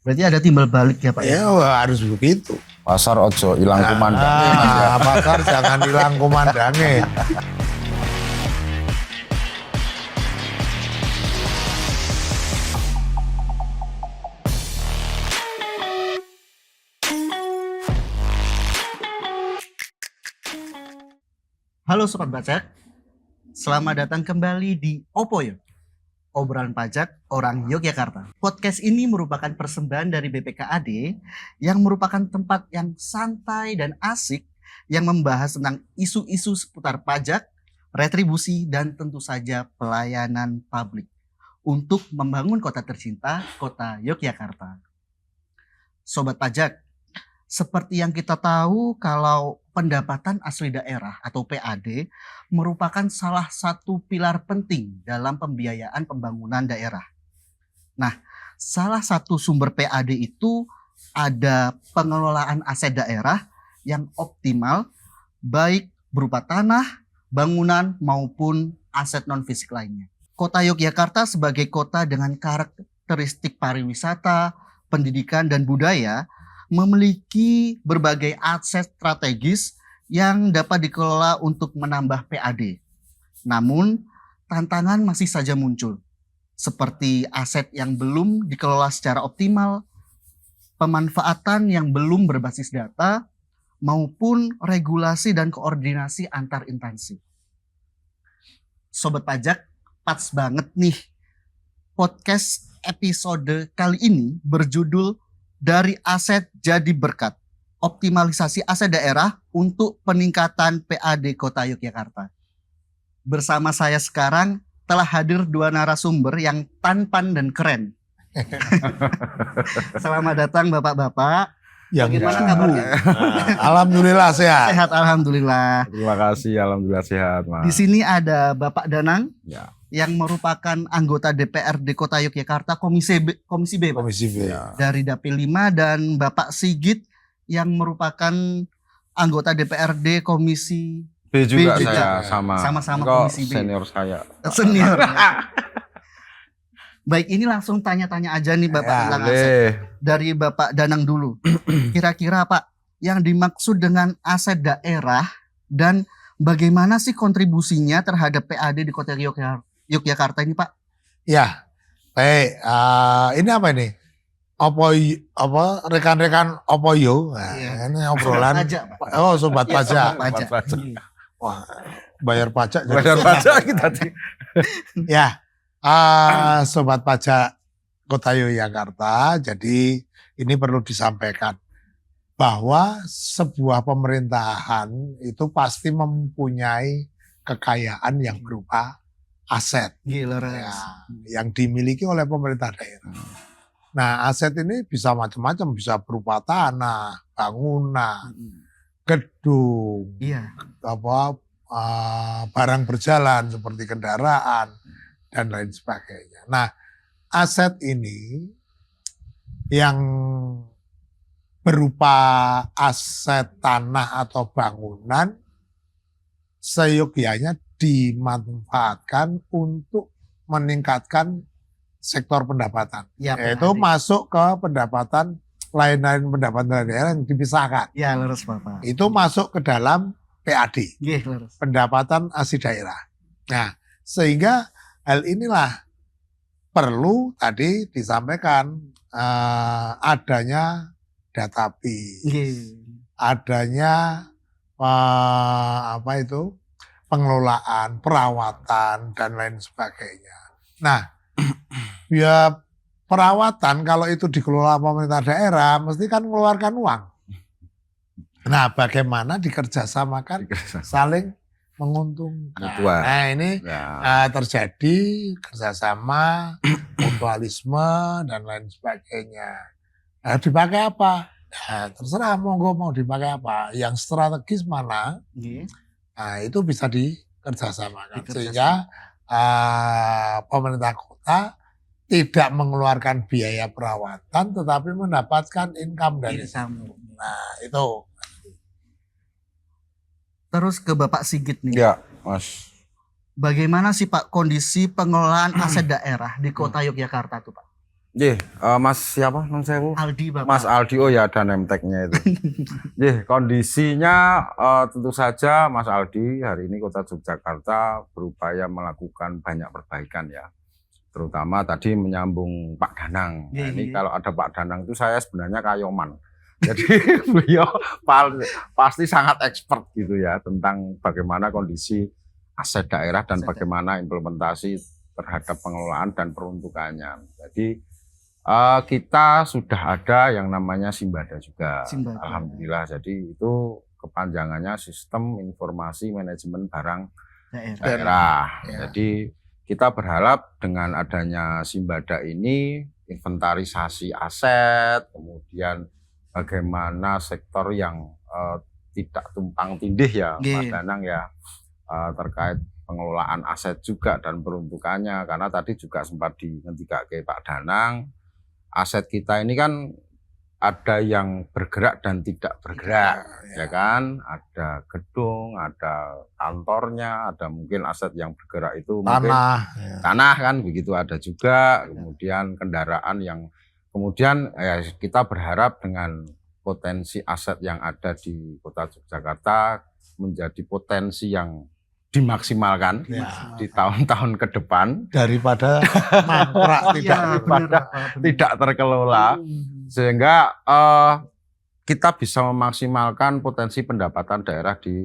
Berarti ada timbal balik ya Pak? Ya harus begitu. Pasar ojo hilang kumandang. Pasar jangan hilang kumandangnya. Halo Sobat Pajak, selamat datang kembali di Opoyo, obrolan pajak orang Yogyakarta. Podcast ini merupakan persembahan dari BPKAD yang merupakan tempat yang santai dan asik yang membahas tentang isu-isu seputar pajak, retribusi, dan tentu saja pelayanan publik untuk membangun kota tercinta, kota Yogyakarta. Sobat Pajak, seperti yang kita tahu kalau pendapatan asli daerah atau PAD merupakan salah satu pilar penting dalam pembiayaan pembangunan daerah. Nah, salah satu sumber PAD itu ada pengelolaan aset daerah yang optimal baik berupa tanah, bangunan maupun aset non-fisik lainnya. Kota Yogyakarta sebagai kota dengan karakteristik pariwisata, pendidikan dan budaya memiliki berbagai aset strategis yang dapat dikelola untuk menambah PAD. Namun, tantangan masih saja muncul, seperti aset yang belum dikelola secara optimal, pemanfaatan yang belum berbasis data, maupun regulasi dan koordinasi antar instansi. Sobat Pajak, pas banget nih. Podcast episode kali ini berjudul Dari Aset Jadi Berkat, optimalisasi aset daerah untuk peningkatan PAD Kota Yogyakarta. Bersama saya sekarang telah hadir dua narasumber yang tampan dan keren. Selamat datang Bapak-bapak. Bagaimana kabarnya? Alhamdulillah sehat. Sehat, alhamdulillah. Terima kasih, alhamdulillah sehat, Mas. Di sini ada Bapak Danang Ya. yang merupakan anggota DPRD Kota Yogyakarta Komisi B, Pak. Komisi B. Dari Dapil 5, dan Bapak Sigit yang merupakan anggota DPRD Komisi B juga B saya juga. sama. Sama-sama Kok Komisi B. senior saya. Senior. Baik, ini langsung tanya-tanya aja nih Bapak tentang aset. Boleh. Dari Bapak Danang dulu. Kira-kira Pak, yang dimaksud dengan aset daerah dan bagaimana sih kontribusinya terhadap PAD di Kota Yogyakarta ini Pak? Ya, baik. Ini apa ini? Apa rekan-rekan Opoyo? Nah, Iya. ini obrolan. Pajak, Pak. Oh, sobat Iya, pajak. sobat pajak. Pajak. Wah, bayar pajak. jadi Bayar sobat pajak kita tadi. Ya, sobat pajak Kota Yogyakarta. Jadi ini perlu disampaikan bahwa sebuah pemerintahan itu pasti mempunyai kekayaan yang berupa aset Gila, ya, yang dimiliki oleh pemerintah daerah. Nah, aset ini bisa macam-macam, bisa berupa tanah, bangunan, gedung, Iya. barang berjalan seperti kendaraan dan lain sebagainya. Nah, aset ini yang berupa aset tanah atau bangunan seyogyanya dimanfaatkan untuk meningkatkan sektor pendapatan. Ya, Yaitu PAD. masuk ke pendapatan lain-lain pendapatan daerah yang dipisahkan. Ya, lurus Bapak. Itu masuk ke dalam PAD. Nggih, lurus. Pendapatan asli daerah. Nah, sehingga hal inilah perlu tadi disampaikan adanya datapi, Nggih. adanya pengelolaan, perawatan dan lain sebagainya. Nah, ya perawatan kalau itu dikelola pemerintah daerah mesti kan mengeluarkan uang. Nah, bagaimana dikerjasamakan saling menguntungkan. Mutual. Nah, ini Ya. terjadi kerjasama, mutualisme dan lain sebagainya. Nah, dipakai apa? Nah, terserah monggo mau dipakai apa. Yang strategis mana? Nggih. Nah, itu bisa dikerjasamakan. Dikerjasamakan. Sehingga pemerintah kota tidak mengeluarkan biaya perawatan tetapi mendapatkan income dari Income. Nah, itu. Terus ke Bapak Sigit nih. Ya, Mas. Bagaimana sih Pak kondisi pengelolaan aset daerah di Kota Yogyakarta tuh Pak? Mas siapa non sewu? Aldi Bapak. Mas Aldi, oh ya ada name tag-nya itu. Kondisinya tentu saja Mas Aldi hari ini Kota Yogyakarta berupaya melakukan banyak perbaikan ya. Terutama tadi menyambung Pak Danang. Nah, ini kalau ada Pak Danang itu saya sebenarnya kayoman. Jadi beliau pasti sangat expert gitu ya tentang bagaimana kondisi aset daerah dan bagaimana implementasi terhadap pengelolaan dan peruntukannya. Jadi kita sudah ada yang namanya Simbada juga. Alhamdulillah. Jadi itu kepanjangannya Sistem Informasi Manajemen Barang Daerah. Jadi kita berharap dengan adanya Simbada ini inventarisasi aset, kemudian bagaimana sektor yang tidak tumpang tindih ya Mas Danang ya terkait pengelolaan aset juga dan peruntukannya, karena tadi juga sempat dingendikake Pak Danang, aset kita ini kan ada yang bergerak dan tidak bergerak, ya kan? Ada gedung, ada kantornya, ada mungkin aset yang bergerak itu mungkin tanah kan begitu ada juga, kemudian kendaraan yang kemudian ya kita berharap dengan potensi aset yang ada di Kota Yogyakarta menjadi potensi yang dimaksimalkan di tahun-tahun ke depan daripada mangkrak tidak terkelola, sehingga kita bisa memaksimalkan potensi pendapatan daerah di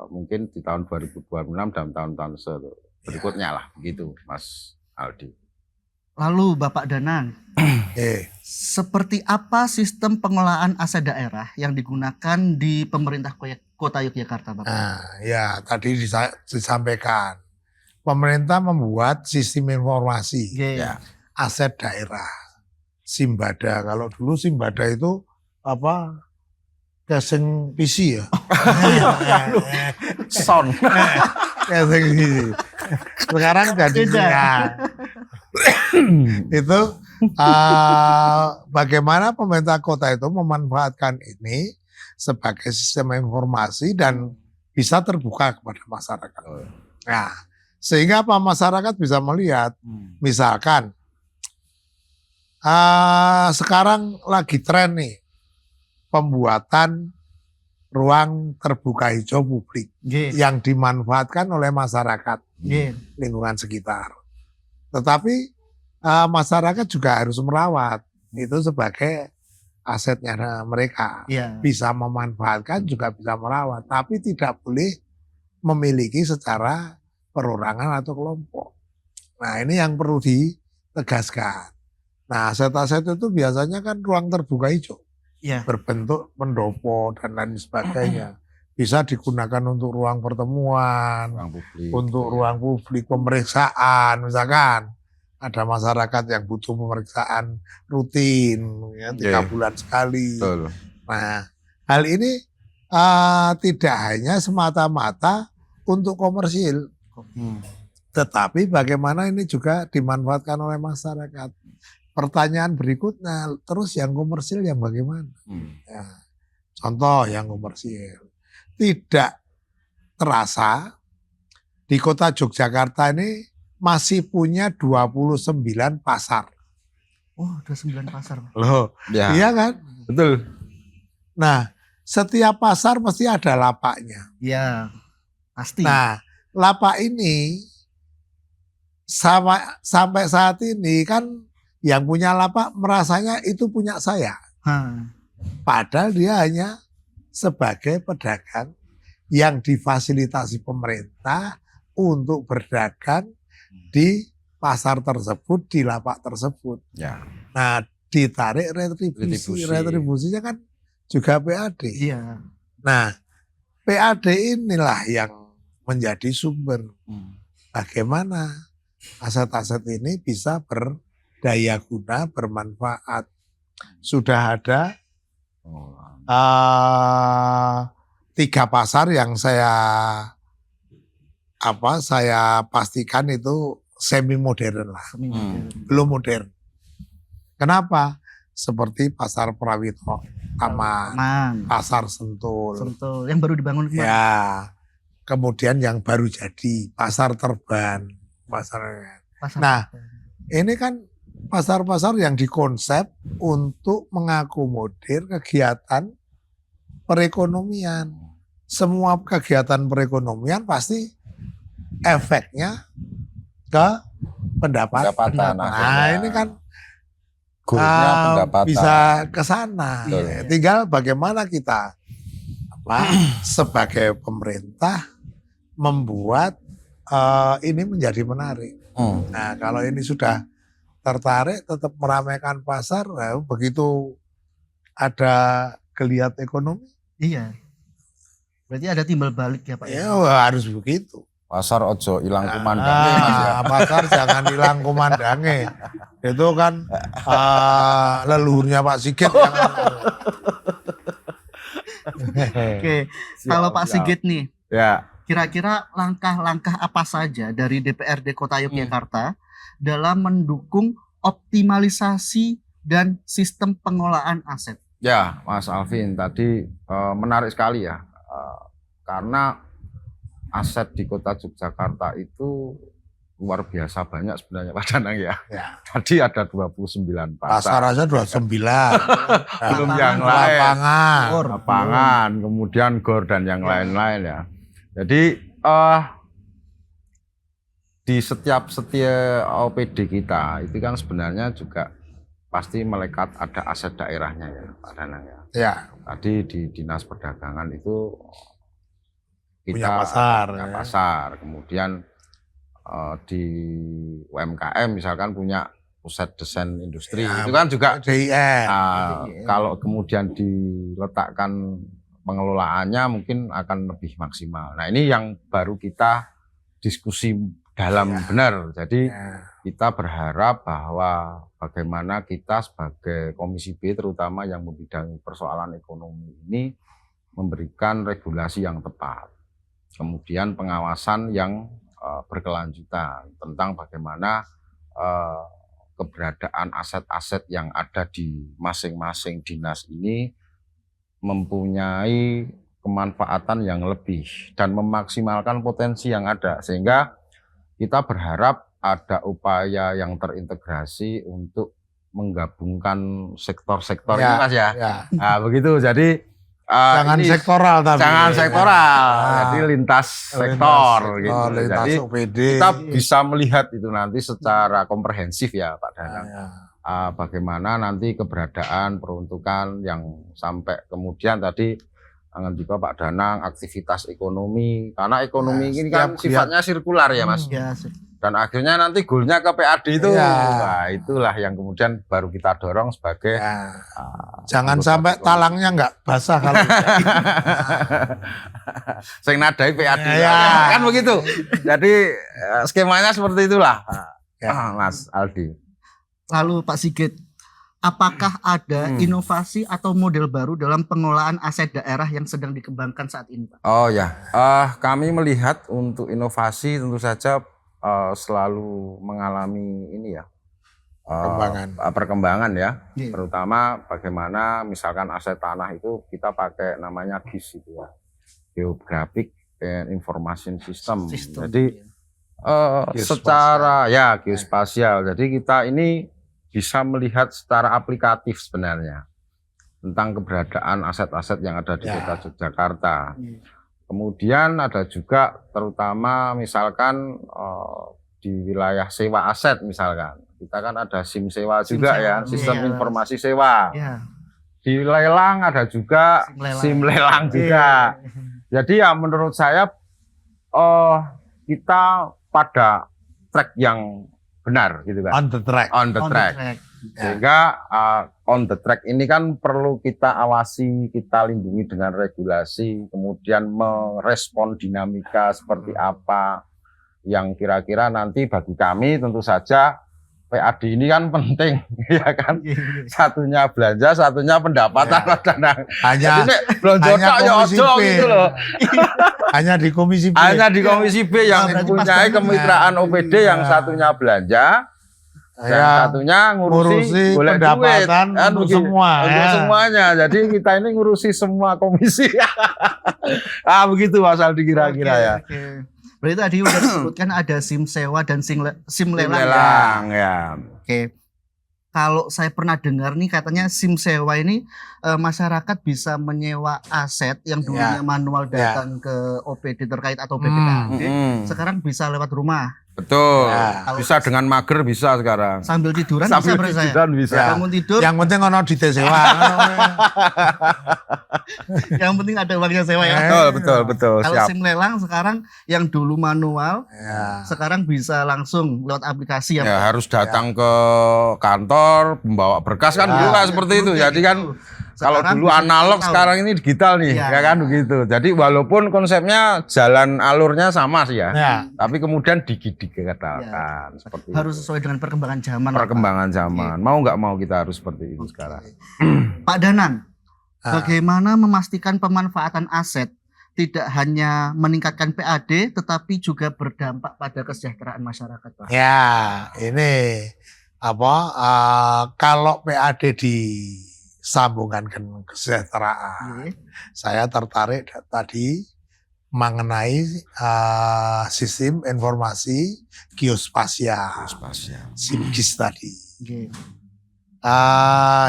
mungkin di tahun 2026 dan tahun-tahun berikutnya lah begitu Mas Aldi. Lalu Bapak Danang, seperti apa sistem pengelolaan aset daerah yang digunakan di pemerintah Kota Yogyakarta, Bapak? Nah, ya tadi disampaikan, pemerintah membuat sistem informasi aset daerah, Simbada. Kalau dulu Simbada itu apa? Casing PC ya. Sound. Casing PC. Sekarang jadi itu bagaimana pemerintah kota itu memanfaatkan ini sebagai sistem informasi dan bisa terbuka kepada masyarakat. Nah, sehingga apa, masyarakat bisa melihat, misalkan sekarang lagi tren nih pembuatan ruang terbuka hijau publik yang dimanfaatkan oleh masyarakat lingkungan sekitar. Tetapi masyarakat juga harus merawat itu sebagai asetnya mereka. Bisa memanfaatkan juga bisa merawat, tapi tidak boleh memiliki secara perorangan atau kelompok. Nah, ini yang perlu ditegaskan. Nah, aset-aset itu biasanya kan ruang terbuka hijau. Berbentuk pendopo dan lain sebagainya. Bisa digunakan untuk ruang pertemuan, untuk ruang publik, pemeriksaan, misalkan ada masyarakat yang butuh pemeriksaan rutin, ya, 3 bulan sekali. Nah, hal ini tidak hanya semata-mata untuk komersil, tetapi bagaimana ini juga dimanfaatkan oleh masyarakat. Pertanyaan berikutnya, terus yang komersil yang bagaimana? Ya, contoh yang komersil. Tidak terasa di Kota Yogyakarta ini masih punya 29 pasar. Oh, ada 9 pasar. Loh, iya kan? Betul. Nah, setiap pasar pasti ada lapaknya. Iya, pasti. Nah, lapak ini sampai saat ini kan yang punya lapak merasanya itu punya saya. Padahal dia hanya sebagai pedagang yang difasilitasi pemerintah untuk berdagang di pasar tersebut, di lapak tersebut. Nah, ditarik retribusi. Retribusinya kan juga PAD. Nah, PAD inilah yang menjadi sumber bagaimana aset-aset ini bisa berdaya guna, bermanfaat. Sudah ada 3 pasar yang saya pastikan itu semi modern lah, belum modern. Kenapa? Seperti pasar Prawito, Taman, pasar Sentul, yang baru dibangun kemarin. Ya, kemudian yang baru jadi pasar Terban, pasarnya. Nah, ini kan pasar-pasar yang dikonsep untuk mengakomodir kegiatan perekonomian. Semua kegiatan perekonomian pasti efeknya ke pendapatan. Nah, ini kan bisa ke sana. Tinggal bagaimana kita sebagai pemerintah membuat ini menjadi menarik. Nah, kalau ini sudah tertarik, tetap meramaikan pasar, nah, begitu ada geliat ekonomi. Iya. Berarti ada timbal balik ya Pak? Ya harus begitu. Pasar ojo hilang kumandange Mas ya. Pasar jangan hilang kumandange. Itu kan leluhurnya Pak Sigit yang Oke, kalau Pak Sigit nih, ya, kira-kira langkah-langkah apa saja dari DPRD Kota Yogyakarta dalam mendukung optimalisasi dan sistem pengelolaan aset? Ya, Mas Alvin tadi menarik sekali ya, karena aset di Kota Yogyakarta itu luar biasa banyak sebenarnya Pak Danang ya. Tadi ada 29 pasar aja 29. Belum yang lain. Lapangan, kemudian gor dan yang lain-lain ya. Jadi di setiap OPD kita itu kan sebenarnya juga pasti melekat ada aset daerahnya ya Pak Danang ya. Ya. Tadi di Dinas Perdagangan itu kita punya pasar, pasar. Kemudian di UMKM misalkan punya pusat desain industri ya, itu kan juga DIN. Kalau kemudian diletakkan pengelolaannya mungkin akan lebih maksimal. Nah ini yang baru kita diskusi dalam benar. Jadi kita berharap bahwa bagaimana kita sebagai Komisi B terutama yang membidangi persoalan ekonomi ini memberikan regulasi yang tepat. Kemudian pengawasan yang berkelanjutan tentang bagaimana keberadaan aset-aset yang ada di masing-masing dinas ini mempunyai kemanfaatan yang lebih dan memaksimalkan potensi yang ada, sehingga kita berharap ada upaya yang terintegrasi untuk menggabungkan sektor-sektor ini Mas ya. Nah, begitu. Jadi jangan sektoral tapi. Jangan sektoral. Jadi lintas sektor gitu. Lintas jadi OPD. Kita bisa melihat itu nanti secara komprehensif ya Pak Danang. Bagaimana nanti keberadaan peruntukan yang sampai kemudian tadi juga Pak Danang aktivitas ekonomi, karena ekonomi ini kan sifatnya sirkular ya Mas. Dan akhirnya nanti goalnya ke PAD itu. Nah, itulah yang kemudian baru kita dorong sebagai jangan sampai talangnya nggak basah kalau sing nadai PAD. Kan begitu. Jadi skemanya seperti itulah. Mas Aldi. Lalu Pak Sigit, apakah ada inovasi atau model baru dalam pengelolaan aset daerah yang sedang dikembangkan saat ini, Pak? Oh ya, kami melihat untuk inovasi tentu saja selalu mengalami ini ya perkembangan ya, terutama bagaimana misalkan aset tanah itu kita pakai namanya GIS itu ya, Geographic Information System. Jadi secara geospasial. Jadi kita ini bisa melihat secara aplikatif sebenarnya tentang keberadaan aset-aset yang ada di Kota Yogyakarta. Kemudian ada juga terutama misalkan di wilayah sewa aset misalkan. Kita kan ada SIM sewa juga ya, sistem informasi sewa. Di lelang ada juga SIM lelang juga. Jadi ya menurut saya kita pada track yang benar gitu kan. On the track. Sehingga on the track ini kan perlu kita awasi, kita lindungi dengan regulasi, kemudian merespon dinamika seperti apa yang kira-kira nanti bagi kami tentu saja PAD ini kan penting ya kan. Satunya belanja, satunya pendapatan. Hanya Komisi B gitu loh. Hanya di Komisi B. Hanya di Komisi B yang mempunyai kemitraan OPD, yang satunya belanja, yang satunya ngurusi pendapatan duit, untuk semua. Untuk semuanya. Jadi kita ini ngurusi semua komisi. Begitu Mas Aldi kira-kira ya. Berarti tadi udah disebutkan ada SIM sewa dan SIM lelang. Ya. Oke. kalau saya pernah dengar nih katanya SIM sewa ini masyarakat bisa menyewa aset yang dulunya manual datang ke OPD terkait atau BPKAD, sekarang bisa lewat rumah. Betul. Bisa dengan mager bisa sekarang. Sambil tiduran bisa. Bangun tidur. Yang penting ono di sewa. Yang penting ada uangnya sewa ya. Betul. Kalau SIM lelang sekarang yang dulu manual, sekarang bisa langsung lewat aplikasi ya. Harus datang ke kantor, membawa berkas kan dulu kan seperti itu. Jadi kan kalau dulu analog, sekarang ini digital nih, ya kan begitu. Jadi walaupun konsepnya jalan alurnya sama sih ya, tapi kemudian dikatakan seperti harus sesuai dengan perkembangan zaman. Perkembangan zaman, mau nggak mau kita harus seperti itu sekarang. Pak Danang, bagaimana memastikan pemanfaatan aset tidak hanya meningkatkan PAD, tetapi juga berdampak pada kesejahteraan masyarakat, Pak? Ya, ini kalau PAD disambungkan dengan kesejahteraan, saya tertarik tadi mengenai sistem informasi geospasial, SIMGIS tadi.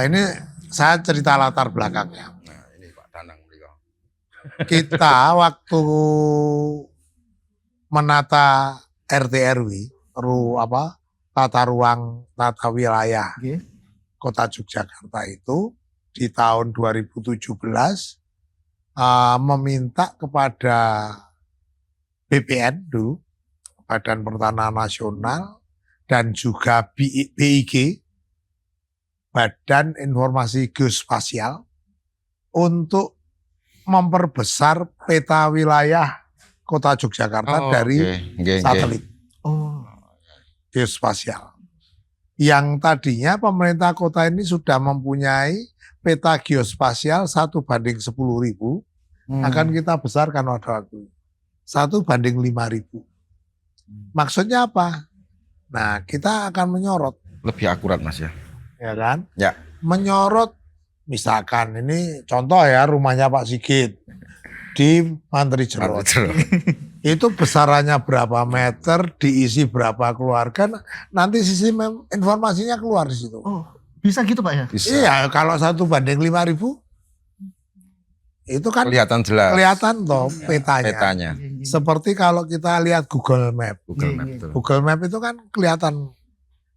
Ini saya cerita latar belakangnya. Nah, ini Pak Danang beliau. Kita waktu menata RT RW, tata ruang, tata wilayah Kota Yogyakarta itu di tahun 2017 meminta kepada BPN dulu, Badan Pertanahan Nasional, dan juga BIG, Badan Informasi Geospasial, untuk memperbesar peta wilayah Kota Yogyakarta dari satelit geospasial. Yang tadinya pemerintah kota ini sudah mempunyai peta geospasial 1/10.000, akan kita besarkan pada waktu 1/5.000. Maksudnya apa? Nah, kita akan menyorot. Lebih akurat Mas ya. Ya kan? Ya. Menyorot, misalkan ini contoh ya, rumahnya Pak Sigit di Mantri Jerot. Itu besarannya berapa meter, diisi berapa keluarga, nanti sistem informasinya keluar di situ. Oh, bisa gitu Pak ya? Bisa. Iya, kalau 1/5.000 itu kan kelihatan jelas. Kelihatan toh petanya. Seperti kalau kita lihat Google Map. Google Map itu kan kelihatan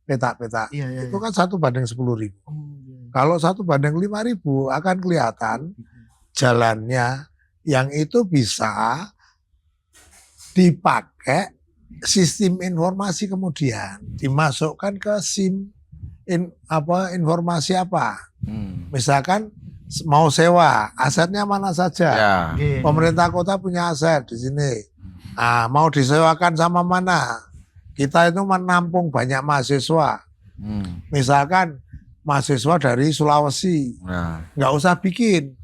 peta-peta. Itu kan 1/10.000. Kalau 1/5.000 akan kelihatan jalannya, yang itu bisa dipakai sistem informasi, kemudian dimasukkan ke SIM informasi apa. Misalkan mau sewa, asetnya mana saja. Pemerintah kota punya aset di sini. Mau disewakan sama mana? Kita itu menampung banyak mahasiswa. Misalkan mahasiswa dari Sulawesi, nggak usah bikin.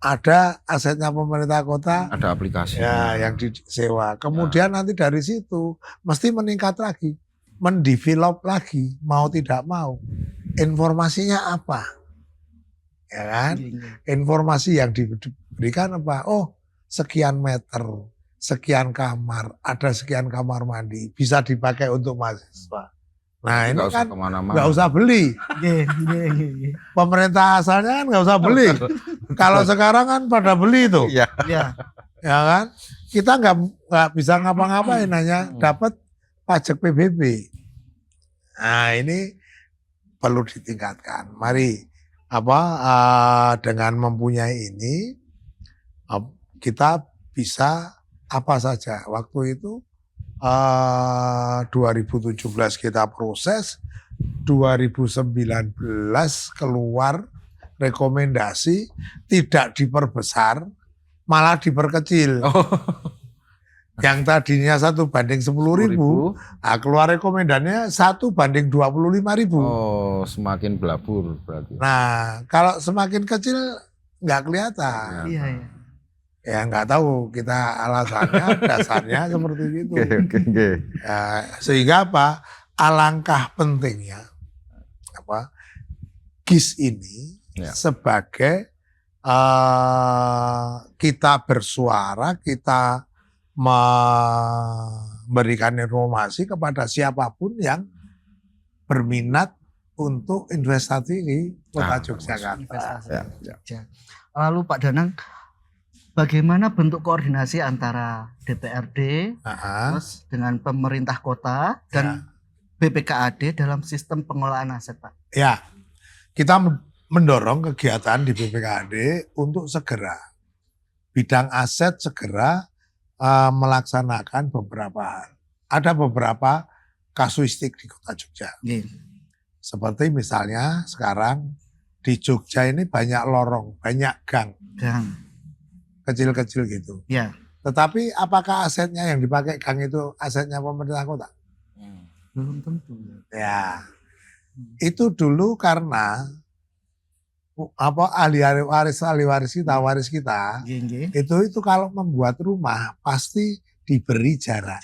Ada asetnya pemerintah kota, ada aplikasi yang disewa. Kemudian nanti dari situ mesti meningkat lagi, mendevelop lagi, mau tidak mau. Informasinya apa? Ya kan? Informasi yang diberikan apa? Oh, sekian meter, sekian kamar, ada sekian kamar mandi, bisa dipakai untuk mahasiswa. Nah, ini kan nggak usah beli. Pemerintah asalnya kan nggak usah beli. Kalau sekarang kan pada beli itu. Ya kan? Kita nggak bisa ngapa-ngapain, hanya dapat pajak PBB. Nah, ini perlu ditingkatkan. Mari dengan mempunyai ini kita bisa apa saja. Waktu itu 2017 kita proses, 2019 keluar rekomendasi tidak diperbesar, malah diperkecil. Yang tadinya 1/10.000, keluar rekomendasinya 1/25.000. Oh, semakin belabur berarti. Nah, kalau semakin kecil nggak kelihatan. Iya. Ya nggak tahu kita alasannya, dasarnya seperti itu. Ya, sehingga apa? Alangkah pentingnya GIS ini sebagai kita bersuara, kita memberikan informasi kepada siapapun yang berminat untuk investasi di Kota Yogyakarta. Lalu Pak Danang, bagaimana bentuk koordinasi antara DPRD terus dengan pemerintah kota dan BPKAD dalam sistem pengelolaan aset, Pak? Ya, kita mendorong kegiatan di BPKAD untuk segera bidang aset segera melaksanakan beberapa hal. Ada beberapa kasuistik di Kota Jogja. Seperti misalnya sekarang di Jogja ini banyak lorong, banyak gang. Kecil-kecil gitu. Ya. Tetapi apakah asetnya yang dipakai gang itu asetnya pemerintah kota? Belum tentu. Ya. Itu dulu karena ahli waris kita itu kalau membuat rumah pasti diberi jarak.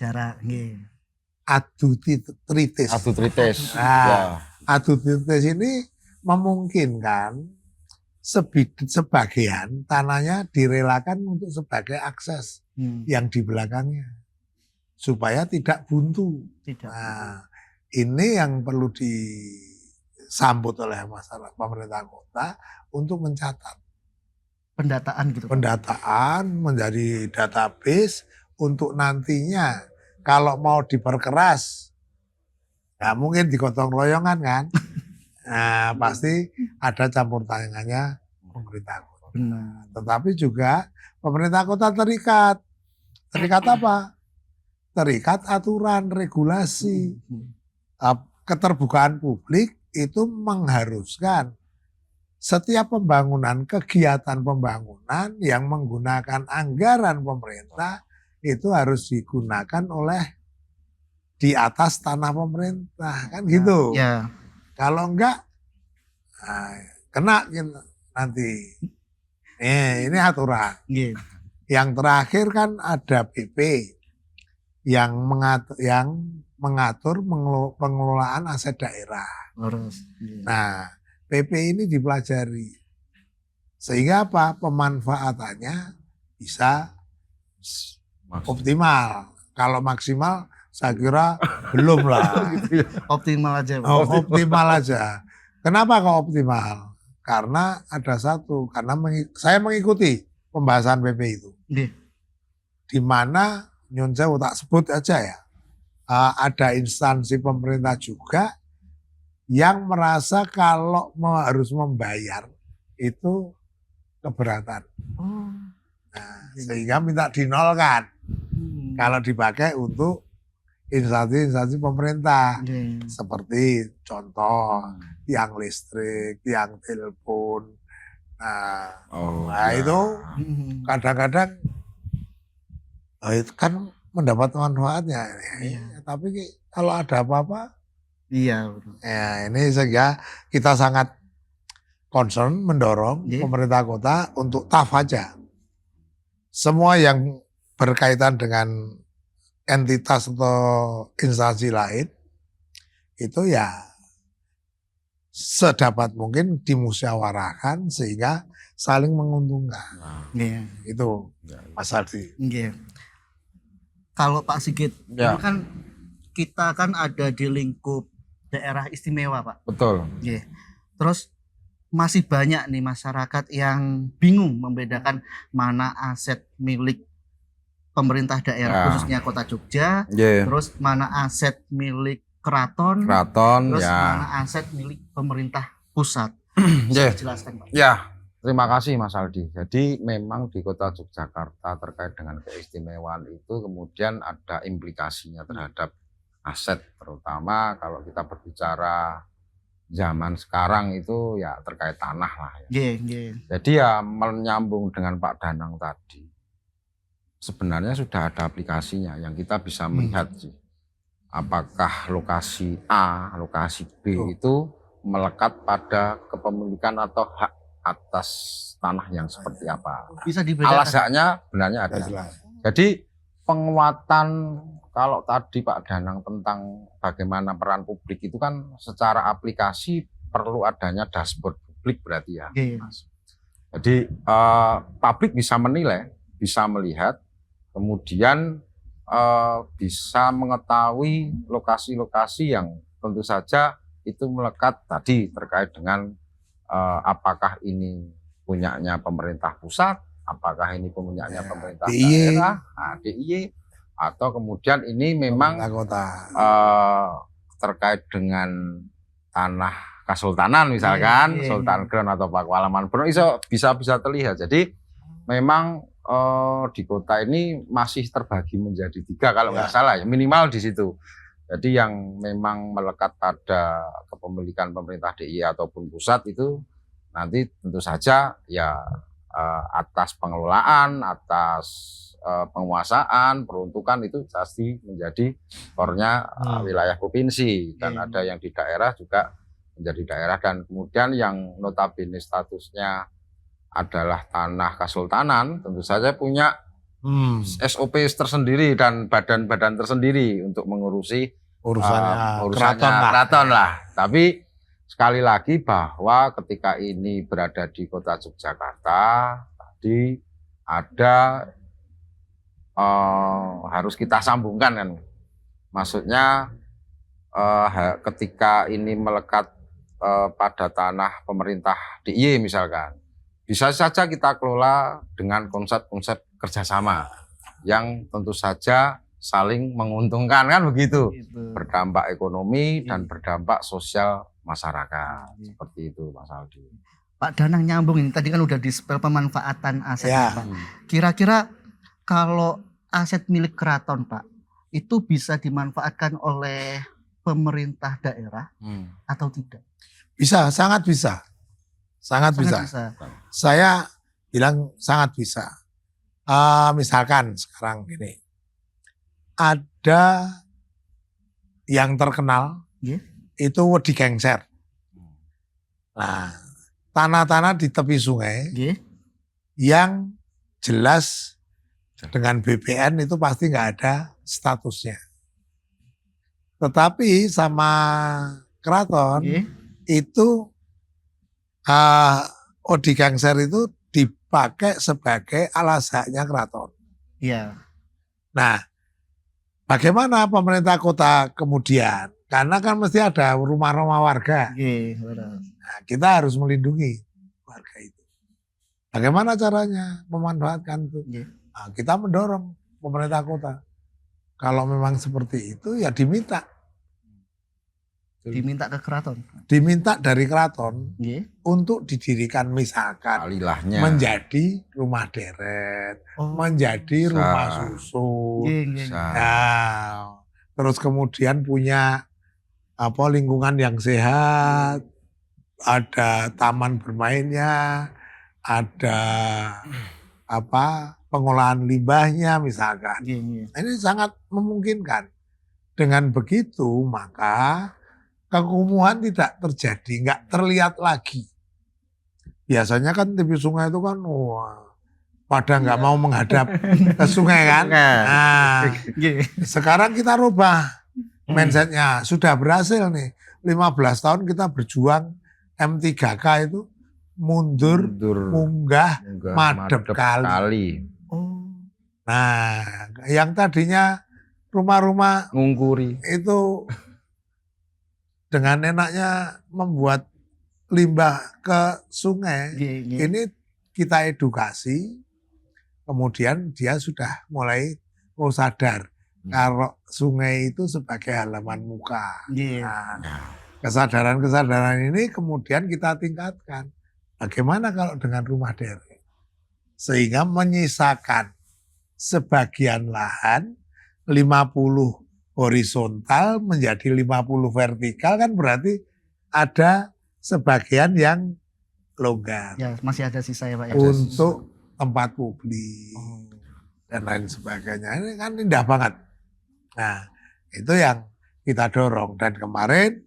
Adu tritis. Nah, adu tritis ini memungkinkan sebagian tanahnya direlakan untuk sebagai akses yang di belakangnya supaya tidak buntu. Nah, ini yang perlu disambut oleh masyarakat pemerintah kota untuk mencatat. Pendataan gitu. Pendataan menjadi database untuk nantinya kalau mau diperkeras, ya mungkin digotong royongan kan. Nah, pasti ada campur tangannya pemerintah kota. Benar. Tetapi juga pemerintah kota terikat. Terikat apa? Terikat aturan, regulasi. Keterbukaan publik itu mengharuskan setiap pembangunan, kegiatan pembangunan yang menggunakan anggaran pemerintah itu harus digunakan oleh di atas tanah pemerintah, kan gitu. Ya. Kalau enggak, kena nanti. Ini aturan. Yang terakhir kan ada PP yang mengatur pengelolaan aset daerah. Nah, PP ini dipelajari. Sehingga apa? Pemanfaatannya bisa optimal. Kalau maksimal saya kira belum lah. Optimal aja. Optimal aja. Kenapa kok optimal? Karena ada satu. Karena saya mengikuti pembahasan PP itu. Di mana nyun sewu tak sebut aja ya. Ada instansi pemerintah juga yang merasa kalau harus membayar itu keberatan. Nah, sehingga minta dinolkan. Kalau dipakai untuk instansi-instansi pemerintah. Seperti contoh tiang listrik, tiang telepon. Nah, itu kadang-kadang itu kan mendapat manfaatnya. Tapi kalau ada apa-apa, ya ini sehingga kita sangat concern, mendorong pemerintah kota untuk tough aja. Semua yang berkaitan dengan entitas atau instansi lain itu ya sedapat mungkin dimusyawarahkan sehingga saling menguntungkan. Itu Mas Aldi. Kalau Pak Sigit, kan kita kan ada di lingkup daerah istimewa, Pak. Betul. Terus masih banyak nih masyarakat yang bingung membedakan mana aset milik pemerintah daerah khususnya Kota Jogja, terus mana aset milik keraton, terus mana aset milik pemerintah pusat. Bisa dijelaskan, Pak? Terima kasih Mas Aldi. Jadi memang di Kota Yogyakarta terkait dengan keistimewaan itu kemudian ada implikasinya terhadap aset, terutama kalau kita berbicara zaman sekarang itu ya terkait tanah lah ya. Jadi ya menyambung dengan Pak Danang tadi, sebenarnya sudah ada aplikasinya yang kita bisa melihat sih. Apakah lokasi A, lokasi B itu melekat pada kepemilikan atau hak atas tanah yang seperti apa. Bisa dibedakan. Alasannya benarnya ada. Jadi penguatan kalau tadi Pak Danang tentang bagaimana peran publik itu kan secara aplikasi perlu adanya dashboard publik berarti ya. Mas. Jadi publik bisa menilai, bisa melihat, kemudian bisa mengetahui lokasi-lokasi yang tentu saja itu melekat tadi terkait dengan apakah ini punyanya pemerintah pusat, apakah ini punyanya pemerintah daerah, DIY, atau kemudian ini memang kota. Terkait dengan tanah Kasultanan misalkan, Sultan Ground atau Pakualaman Brono, bisa terlihat. Jadi memang di kota ini masih terbagi menjadi 3 kalau nggak salah ya, minimal di situ. Jadi yang memang melekat pada kepemilikan pemerintah DIY ataupun pusat itu nanti tentu saja ya atas pengelolaan, atas penguasaan, peruntukan itu pasti menjadi core-nya wilayah provinsi, dan ada yang di daerah juga menjadi daerah, dan kemudian yang notabene statusnya adalah tanah Kasultanan tentu saja punya SOP tersendiri dan badan-badan tersendiri untuk mengurusi urusannya keraton lah. Tapi sekali lagi bahwa ketika ini berada di kota Yogyakarta, tadi ada harus kita sambungkan kan. Maksudnya ketika ini melekat pada tanah pemerintah DIY misalkan, bisa saja kita kelola dengan konsep-konsep kerjasama yang tentu saja saling menguntungkan kan begitu, berdampak ekonomi dan berdampak sosial masyarakat, seperti itu Mas Aldi. Pak Danang nyambung ini, tadi kan udah dispel pemanfaatan aset Pak. Kira-kira kalau aset milik keraton Pak, itu bisa dimanfaatkan oleh pemerintah daerah atau tidak? Bisa, sangat bisa. Sangat bisa. Saya bilang sangat bisa. Misalkan sekarang ini ada yang terkenal itu Wedi Gengser. Nah, tanah-tanah di tepi sungai yang jelas dengan BPN itu pasti nggak ada statusnya. Tetapi sama keraton itu Wedi Gengser itu dipakai sebagai alas haknya keraton. Nah, bagaimana pemerintah kota kemudian? Karena kan mesti ada rumah-rumah warga. Nah, kita harus melindungi warga itu. Bagaimana caranya memanfaatkan itu? Nah, kita mendorong pemerintah kota. Kalau memang seperti itu ya diminta ke keraton. Diminta dari keraton untuk didirikan misalkan menjadi rumah deret, menjadi rumah susun. Nah, terus kemudian punya lingkungan yang sehat, ada taman bermainnya, ada pengolahan limbahnya misalkan. Ini sangat memungkinkan. Dengan begitu maka kekumuhan tidak terjadi, nggak terlihat lagi. Biasanya kan tepi sungai itu kan pada nggak mau menghadap ke sungai kan. Nah, sekarang kita rubah mindsetnya, sudah berhasil nih. 15 tahun kita berjuang M3K itu mundur munggah, madep kali. Nah, yang tadinya rumah-rumah ngungkuri itu dengan enaknya membuat limbah ke sungai, ini kita edukasi, kemudian dia sudah mulai sadar kalau sungai itu sebagai halaman muka. Nah, kesadaran ini kemudian kita tingkatkan. Bagaimana kalau dengan rumah deret? Sehingga menyisakan sebagian lahan 50 horizontal menjadi 50 vertikal, kan berarti ada sebagian yang longgar. Ya, masih ada sisa ya Pak ya. Untuk tempat publik dan lain sebagainya. Ini kan indah banget. Nah, itu yang kita dorong. Dan kemarin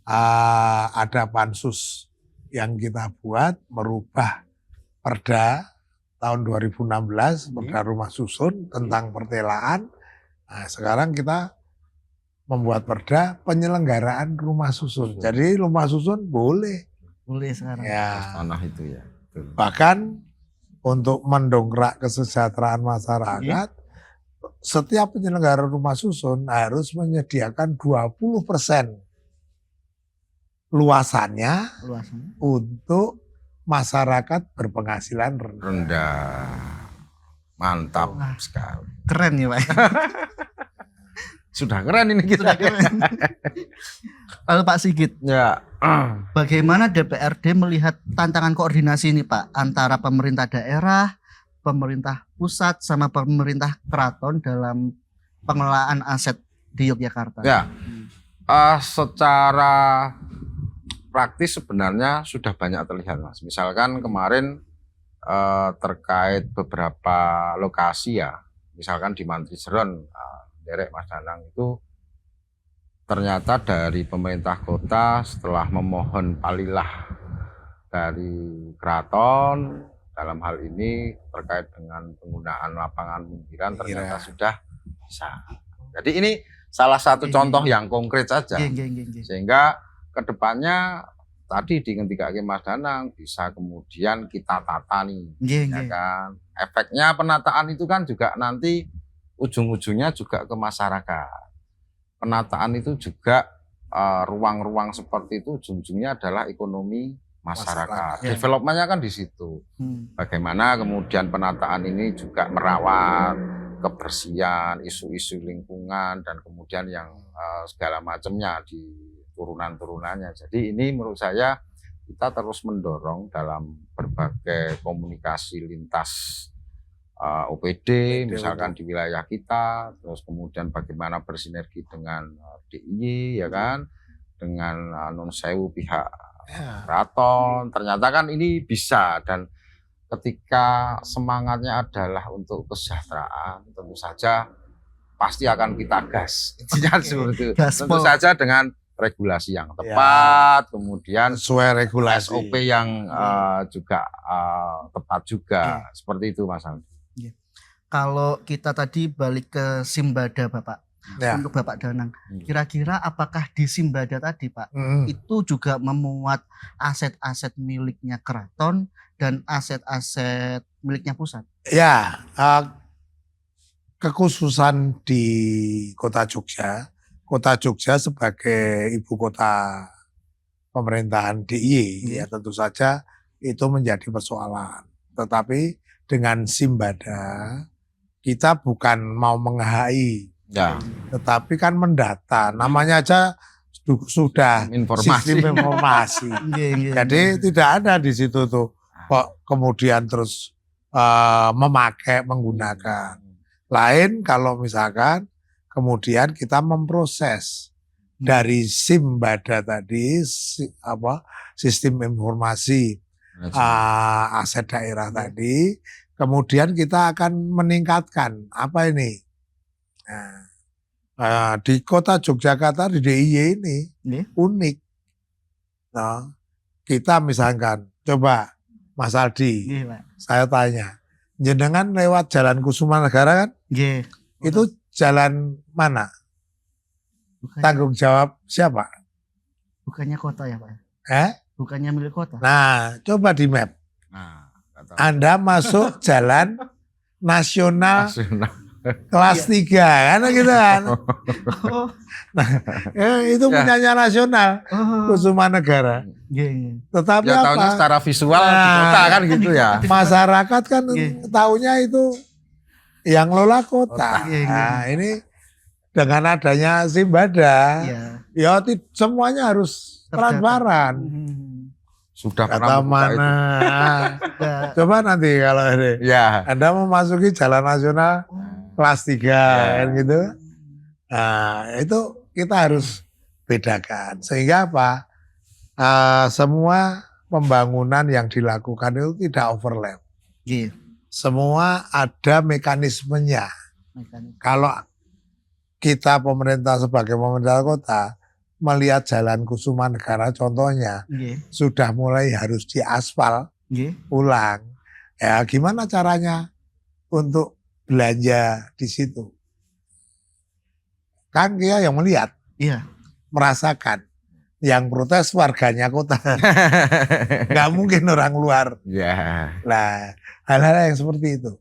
ada pansus yang kita buat merubah Perda tahun 2016, Perda Rumah Susun tentang pertelaan. Nah, sekarang kita membuat perda penyelenggaraan rumah susun. Jadi rumah susun boleh sekarang. Ya. Tanah itu ya. Bahkan untuk mendongkrak kesejahteraan masyarakat, setiap penyelenggara rumah susun harus menyediakan 20% luasannya untuk masyarakat berpenghasilan rendah. Mantap sekali. Keren ya Pak. Sudah keren ini kita. Lalu Pak Sigit, Ya. bagaimana DPRD melihat tantangan koordinasi ini Pak antara pemerintah daerah, pemerintah pusat, sama pemerintah keraton dalam pengelolaan aset di Yogyakarta? Ya, secara praktis sebenarnya sudah banyak terlihat Mas. Misalkan kemarin terkait beberapa lokasi ya, misalkan di Mantri Seron, Derek Mas Danang itu ternyata dari pemerintah kota setelah memohon palilah dari keraton dalam hal ini terkait dengan penggunaan lapangan pinggiran ternyata sudah bisa. Jadi ini salah satu contoh yang konkret saja, sehingga kedepannya tadi di ketika Mas Danang bisa kemudian kita tata nih, ya kan. Efeknya penataan itu kan juga nanti ujung-ujungnya juga ke masyarakat. Penataan itu juga ruang-ruang seperti itu ujung-ujungnya adalah ekonomi masyarakat. Developmentnya kan di situ. Bagaimana kemudian penataan ini juga merawat kebersihan, isu-isu lingkungan, dan kemudian yang segala macamnya di turunan-turunannya. Jadi ini menurut saya kita terus mendorong dalam berbagai komunikasi lintas OPD misalkan di wilayah kita, terus kemudian bagaimana bersinergi dengan DIY ya kan, dengan non sewu pihak keraton. Ternyata kan ini bisa, dan ketika semangatnya adalah untuk kesejahteraan, tentu saja pasti akan kita gas. Intinya seperti itu. Tentu saja dengan regulasi yang tepat, kemudian sesuai regulasi SOP yang juga tepat juga, seperti itu Mas Aldi. Kalau kita tadi balik ke Simbada Bapak, untuk Bapak Danang, kira-kira apakah di Simbada tadi Pak, itu juga memuat aset-aset miliknya keraton dan aset-aset miliknya pusat? Ya, kekhususan di Kota Jogja sebagai ibu kota pemerintahan DIY, ya tentu saja itu menjadi persoalan. Tetapi dengan Simbada kita bukan mau menghai, tetapi kan mendata. Namanya aja sudah sistem informasi. Jadi tidak ada di situ tuh kok kemudian terus menggunakan. Lain kalau misalkan kemudian kita memproses dari Simbada tadi, sistem informasi aset daerah tadi, kemudian kita akan meningkatkan apa ini? Di Kota Yogyakarta di DIY ini unik. Nah, kita misalkan coba Mas Aldi, saya tanya, jenengan lewat Jalan Kusumanegara kan? Itu jalan mana? Tanggung jawab siapa? Bukannya kota ya Pak? Bukannya milik kota? Nah, coba di map. Anda masuk jalan nasional kelas 3 kan gitu kan. Nah, itu punyanya nasional Kusumanegara. Tetapi ya, tahunya secara visual di kota kan gitu ya. Masyarakat kan tahunya itu yang lola kota. Nah, ini dengan adanya Simbada, ya semuanya harus transparan. Sudah kata mana? Coba nanti kalau ini, Anda memasuki jalan nasional kelas 3 kan gitu. Nah, itu kita harus bedakan. Sehingga apa? Semua pembangunan yang dilakukan itu tidak overlap. Semua ada mekanismenya. Kalau kita pemerintah sebagai pemerintah kota melihat Jalan Kusumanegara contohnya sudah mulai harus diaspal ulang. Ya gimana caranya untuk belanja di situ? Kan dia yang melihat, merasakan. Yang protes warganya kota, nggak mungkin orang luar. Nah, hal-hal yang seperti itu.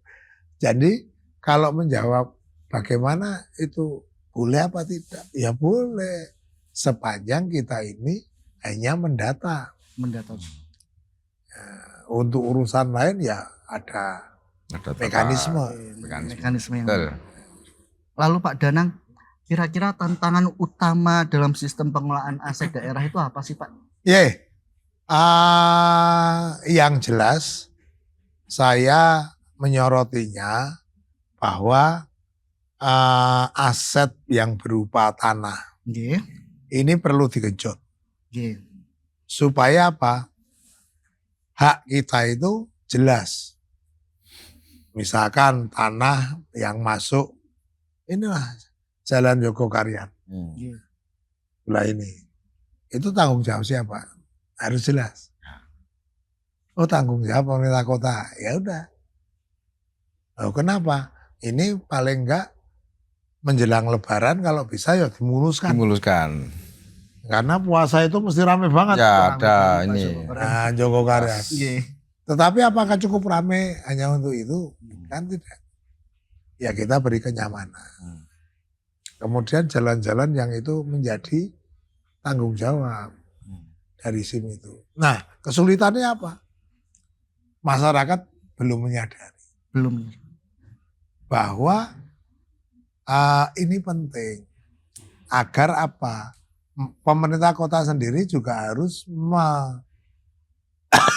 Jadi kalau menjawab bagaimana itu boleh apa tidak? Ya boleh. Sepanjang kita ini hanya mendata. Untuk urusan lain ya ada mekanisme yang Lalu Pak Danang, kira-kira tantangan utama dalam sistem pengelolaan aset daerah itu apa sih Pak? Yang jelas saya menyorotinya bahwa aset yang berupa tanah ini perlu digenjot. Supaya apa? Hak kita itu jelas. Misalkan tanah yang masuk, inilah Jalan Jogokaryan. Ini. Itu tanggung jawab siapa? Harus jelas. Oh, tanggung jawab pemerintah kota. Ya udah. Oh, kenapa? Ini paling enggak menjelang Lebaran kalau bisa ya dimuluskan. Karena puasa itu mesti rame banget. Ya ada ini. Nah, Jogokaryan. Tetapi apakah cukup rame hanya untuk itu? Kan tidak. Ya kita beri kenyamanan. Kemudian jalan-jalan yang itu menjadi tanggung jawab dari SIM itu. Nah, kesulitannya apa? Masyarakat belum menyadari. Bahwa ini penting. Agar apa? Pemerintah kota sendiri juga harus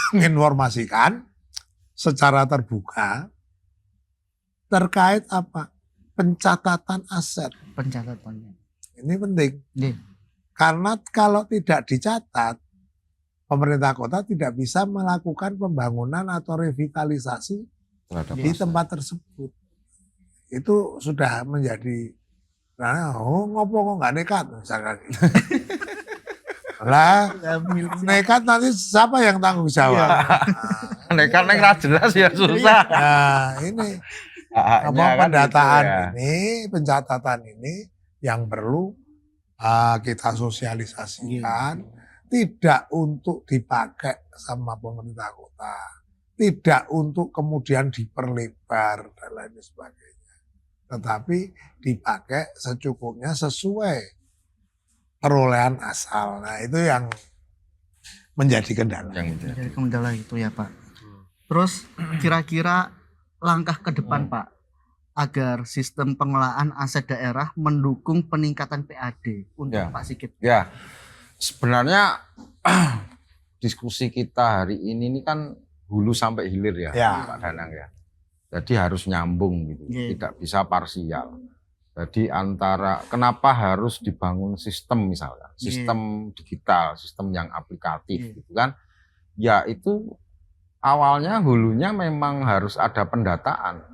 menginformasikan secara terbuka terkait apa? Pencatatan aset. Ini penting. Karena kalau tidak dicatat, pemerintah kota tidak bisa melakukan pembangunan atau revitalisasi di tempat tersebut. Itu sudah menjadi ngopo kok nggak nekat misalkan. Lah nekat nanti siapa yang tanggung jawab? Nekat nggak jelas ya susah. Nah ini pendataan ini, pencatatan ini yang perlu kita sosialisasikan, tidak untuk dipakai sama pemerintah kota, tidak untuk kemudian diperlebar dan lain sebagainya. Tetapi dipakai secukupnya sesuai perolehan asal. Nah itu yang menjadi kendala. Menjadi kendala itu ya Pak. Terus kira-kira langkah ke depan Pak agar sistem pengelolaan aset daerah mendukung peningkatan PAD untuk Pak Sigit. Ya, sebenarnya diskusi kita hari ini kan hulu sampai hilir ya Pak Danang ya. Jadi harus nyambung gitu, tidak bisa parsial. Jadi antara kenapa harus dibangun sistem misalnya, sistem digital, sistem yang aplikatif gitu kan. Ya itu awalnya hulunya memang harus ada pendataan.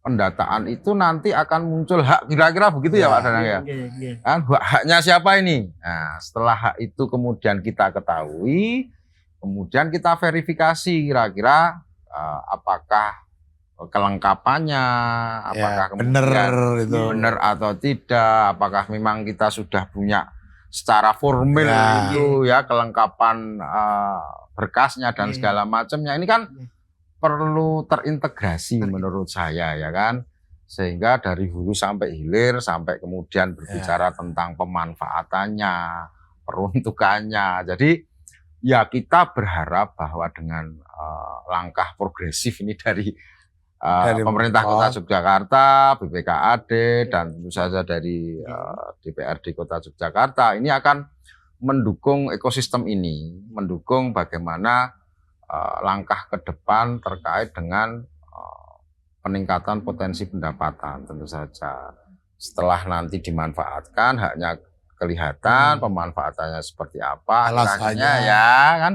Pendataan itu nanti akan muncul hak, kira-kira begitu ya Pak Danang ya. Kan haknya siapa ini? Nah, setelah hak itu kemudian kita ketahui, kemudian kita verifikasi kira-kira apakah kelengkapannya, apakah benar atau tidak, apakah memang kita sudah punya secara formal itu ya kelengkapan berkasnya dan segala macamnya. Ini kan perlu terintegrasi menurut saya ya kan, sehingga dari hulu sampai hilir sampai kemudian berbicara tentang pemanfaatannya, peruntukannya. Jadi ya kita berharap bahwa dengan langkah progresif ini dari pemerintah Kota Yogyakarta, BPKAD, dan tentu saja dari DPRD Kota Yogyakarta ini akan mendukung ekosistem ini, mendukung bagaimana langkah ke depan terkait dengan peningkatan potensi pendapatan tentu saja. Setelah nanti dimanfaatkan, haknya kelihatan, pemanfaatannya seperti apa, akhirnya ya kan.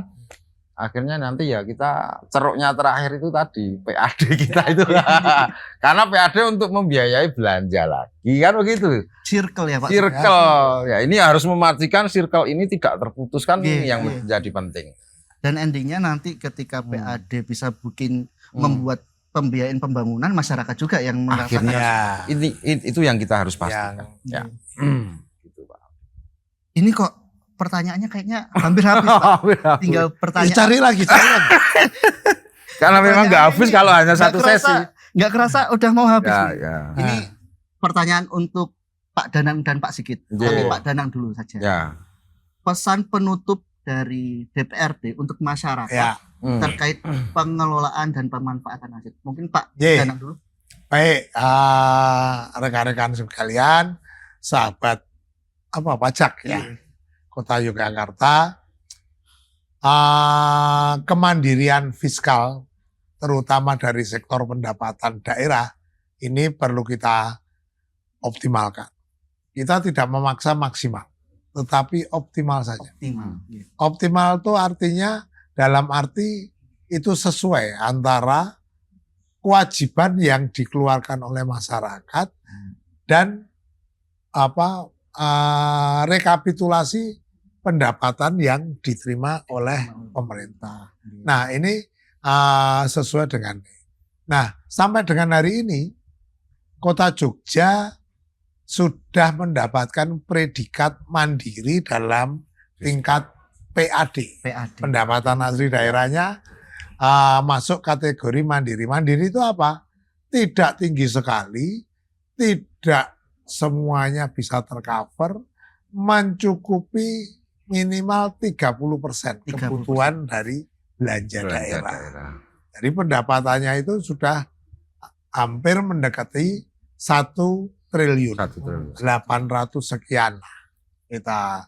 Akhirnya nanti ya kita ceruknya terakhir itu tadi PAD kita itu karena PAD untuk membiayai belanja lagi kan begitu. Circle ya Pak. Circle ya ini harus memastikan circle ini tidak terputuskan yang menjadi penting. Dan endingnya nanti ketika PAD bisa membuat pembiayaan pembangunan, masyarakat juga yang merasakan. Akhirnya itu yang kita harus pastikan. Ya. Gitu Pak. Ini kok pertanyaannya kayaknya hampir habis Pak. Tinggal pertanyaan. Cari lagi. Karena memang nggak habis kalau hanya satu sesi. Nggak kerasa udah mau habis. Ya. Ini pertanyaan untuk Pak Danang dan Pak Sigit. Tapi Pak Danang dulu saja. Ya. Pesan penutup dari DPRD untuk masyarakat Ya. terkait pengelolaan dan pemanfaatan aset. Mungkin Pak Danang dulu. Baik, rekan-rekan sekalian, sahabat pajak ya, Kota Yogyakarta, kemandirian fiskal, terutama dari sektor pendapatan daerah, ini perlu kita optimalkan. Kita tidak memaksa maksimal, tetapi optimal saja. Optimal itu artinya dalam arti itu sesuai antara kewajiban yang dikeluarkan oleh masyarakat dan rekapitulasi pendapatan yang diterima oleh pemerintah. Nah, ini sesuai dengan. Nah, sampai dengan hari ini Kota Jogja sudah mendapatkan predikat mandiri dalam tingkat PAD. Pendapatan asli daerahnya masuk kategori mandiri. Mandiri itu apa? Tidak tinggi sekali, tidak semuanya bisa tercover, mencukupi minimal 30% kebutuhan dari belanja daerah. Jadi pendapatannya itu sudah hampir mendekati 1 triliun. 800 sekian kita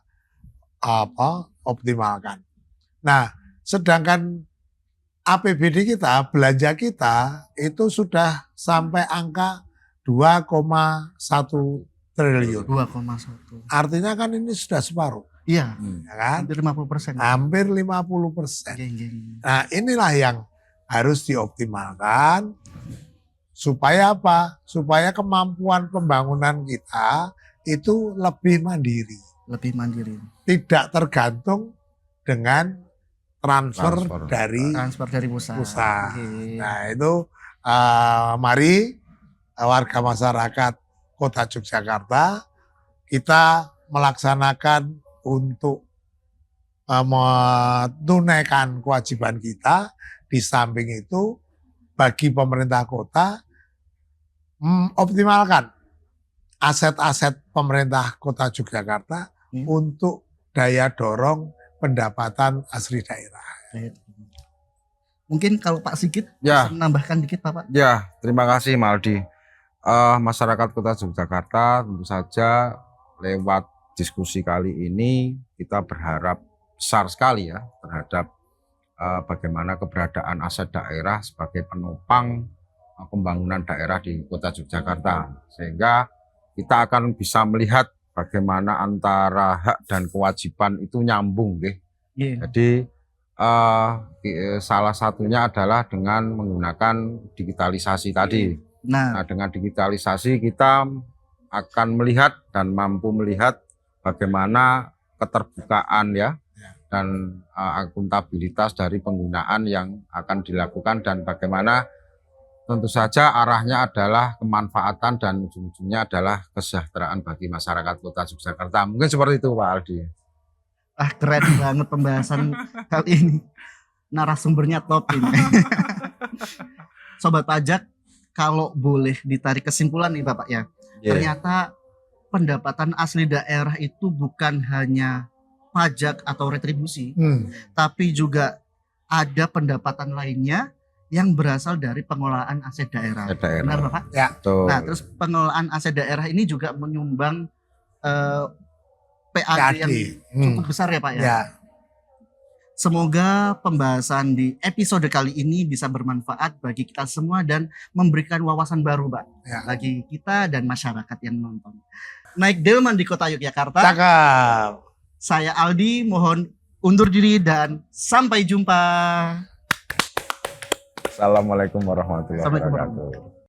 optimalkan. Nah, sedangkan APBD kita, belanja kita itu sudah sampai angka 2,1 triliun. 2,1. Artinya kan ini sudah separuh. Iya. Ya kan? Hampir 50%. Hampir 50%. Nah, inilah yang harus dioptimalkan supaya apa? Supaya kemampuan pembangunan kita itu lebih mandiri. Lebih mandiri. Tidak tergantung dengan transfer dari pusat. Nah, itu mari warga masyarakat Kota Yogyakarta kita melaksanakan untuk menunaikan kewajiban kita. Di samping itu bagi pemerintah kota optimalkan aset-aset pemerintah Kota Yogyakarta untuk daya dorong pendapatan asli daerah. Mungkin kalau Pak Sigit bisa menambahkan dikit Pak. Ya, terima kasih Maldi. Masyarakat Kota Yogyakarta tentu saja lewat diskusi kali ini kita berharap besar sekali ya terhadap bagaimana keberadaan aset daerah sebagai penopang pembangunan daerah di Kota Yogyakarta. Sehingga kita akan bisa melihat bagaimana antara hak dan kewajiban itu nyambung. Jadi salah satunya adalah dengan menggunakan digitalisasi tadi. Nah, dengan digitalisasi kita akan melihat dan mampu melihat bagaimana keterbukaan ya dan akuntabilitas dari penggunaan yang akan dilakukan dan bagaimana tentu saja arahnya adalah kemanfaatan dan ujung-ujungnya adalah kesejahteraan bagi masyarakat Kota Yogyakarta. Mungkin seperti itu Pak Aldi. Keren banget pembahasan kali ini. Narasumbernya top ini. Sobat pajak, kalau boleh ditarik kesimpulan nih Bapak ya. Ternyata pendapatan asli daerah itu bukan hanya pajak atau retribusi, tapi juga ada pendapatan lainnya yang berasal dari pengelolaan aset daerah. Benar Bapak? Ya. Nah, terus pengelolaan aset daerah ini juga menyumbang PAD yang cukup besar ya Pak ya. Ya. Semoga pembahasan di episode kali ini bisa bermanfaat bagi kita semua dan memberikan wawasan baru Pak bagi kita dan masyarakat yang menonton. Naik delman di Kota Yogyakarta. Cakep. Saya Aldi, mohon undur diri dan sampai jumpa. Assalamualaikum warahmatullahi wabarakatuh.